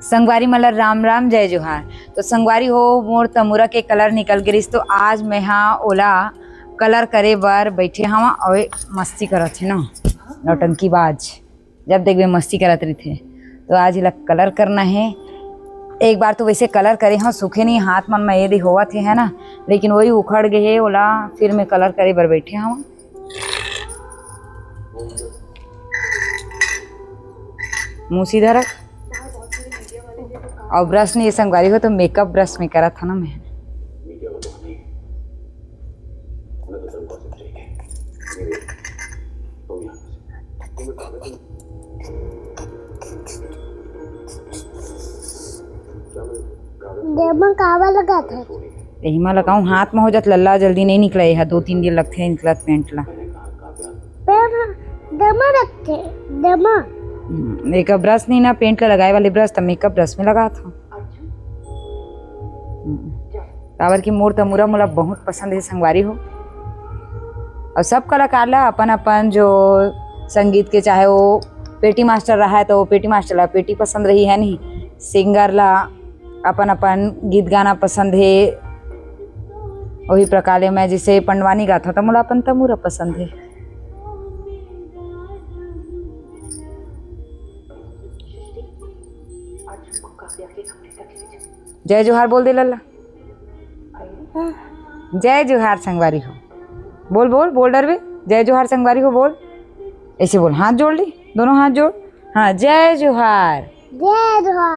संगवारी मतलब राम राम जय जोहार। तो संगवारी हो मोर तमुरा के कलर निकल गिरिस तो आज मैं हाँ ओला कलर करे बर बैठे हवा और मस्ती करत थे ना नौटंकी बाज। जब देख मस्ती करत रही थे तो आज इला कलर करना है। एक बार तो वैसे कलर करे हाँ सूखे नहीं हाथ मन में यदि होवा थे है ना, लेकिन वही उखड़ गए है ओला फिर मैं कलर करे बर बैठे हवा। मुँह सीधा रख और ब्रश नहीं संगवारी हो तो मेकअप ब्रश में करा था ना मैं। कावा लगा था यही में लगाऊं हाथ में हो जात लल्ला जल्दी नहीं निकला है 2-3 दिन लगते हैं निकलत पेंट ला दमा रखते दमा मेकअप ब्रश नहीं ना पेंट ला लगाए वाले ब्रश तो मेकअप ब्रश में लगा था। काबर की मोर तमुरा मोला बहुत पसंद है संगवारी हो। और सब कलाकार ला अपन अपन जो संगीत के चाहे वो पेटी मास्टर रहा है तो पेटी मास्टर ला पेटी पसंद रही है नहीं, सिंगर ला अपन अपन गीत गाना पसंद है। वही प्रकार मैं जिसे पंडवानी गाता था मोला अपन तमुरा पसंद है। जय जोहार बोल दे लल्ला। जय जोहार संगवारी हो बोल बोल बोल डरवे जय जोहार संगवारी हो बोल ऐसे बोल हाथ जोड़ ली दोनों हाथ जोड़ हाँ जय जोहार जय जोहार।